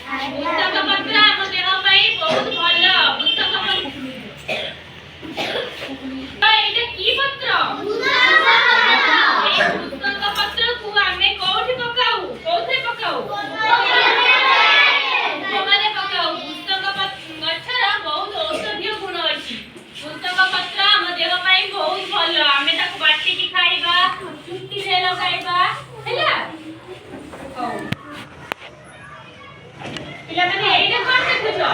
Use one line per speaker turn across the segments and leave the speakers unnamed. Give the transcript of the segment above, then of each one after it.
पुस्तक पत्र आम देह पाई बहुत भल पुस्तक एटा की पत्र ए पुस्तक पत्र को आमे कोठी पकाऊ कोथे पकाऊ माने पकाऊ पुस्तक पत्र गछरा बहुत औषधीय गुण अछि पुस्तक पत्र आम देह पाई बहुत भल आमे ताको बाटी की खाइबा चुट्टी रे लगाइबा हैला पिला माने एटा कोन देखुछो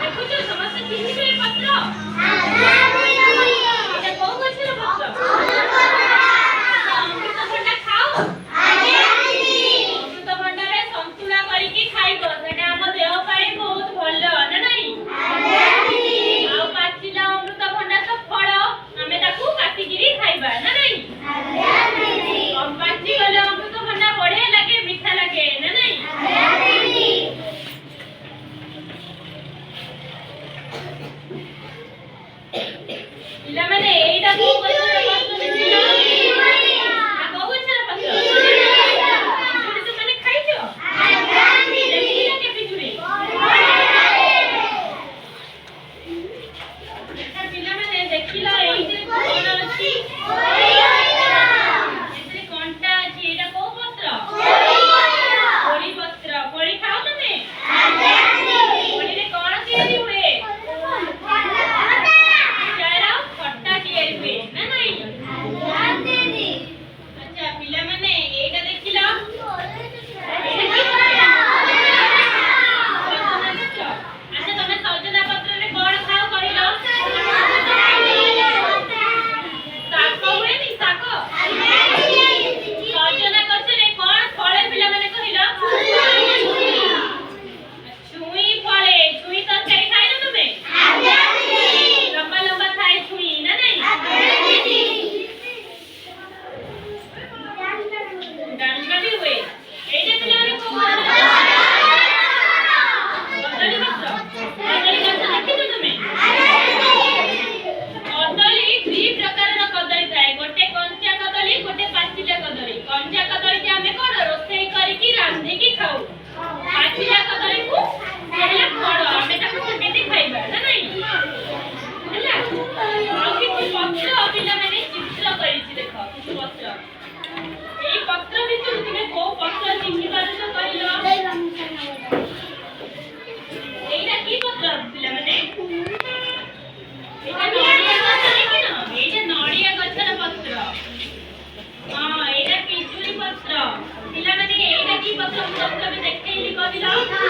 देखुछो समस्त चिन्हिबे पत्र एटा को गछर पत्र अमृत भंडा खाओ अमृत भंडा रे संतुला करी की खाइबो सेटा हम देह पाई बहुत भल ना नाही आउ पाचिला अमृत भंडा तो फळ हमें ताकू काटी गिरी खाइबा ना नाही हम पाची गले अमृत भंडा बढे लागे मीठा लागे ना नाही पिला माने एटा को गछर पत्र देखिलो आ को गछर पत्र पिजुड़ी तो माने खाइछो देखिलो के पिजुड़ी एटा पिला माने देखिलो एइटे कोन अछि एतरे कोनटा अछि एटा को पत्र कोड़ी पत्र कोड़ी खाओ तमे कोड़ी रे कोन तियारी हुए चारा खट्टा तियारी हुए ना नहीं अच्छा पिला माने एटा देखिलो अच्छा तमे सजना पत्र रे कोन खाओ कहिलो साको हुए नी साको सजना गछ रे कोन फळे पिला माने कहिलो छुई फळे छुई तरकारी खाइलो तमे लंबा लंबा थाए छुई ना नहीं डांडा भी हुए एटा पिला रे को कदली पत्र कदली गछ देखिलो तमे कदली दी प्रकार रो कदली थाए गोटे कंचा कदली गोटे पाचिला कदली कंचा कदली के हमें कोन रोसई करी की रांधी की खाऊ पाचिला कदली को पहले फड़ हमें ताको छुटी खाइबा ना नहीं हैला आ किछि पत्र पिला माने चित्र करिछि देखो किछि पत्र एई पत्र भितर तुमे को पत्र चिन्हि पारुछ कहिलो एइटा की पत्र पिला माने एटा नडिया गछ देखिनो एइटा नडिया गछर पत्र हां एइटा पिजुली पत्र पिला माने एइटा की पत्र तुमको भी देखैली कहिलो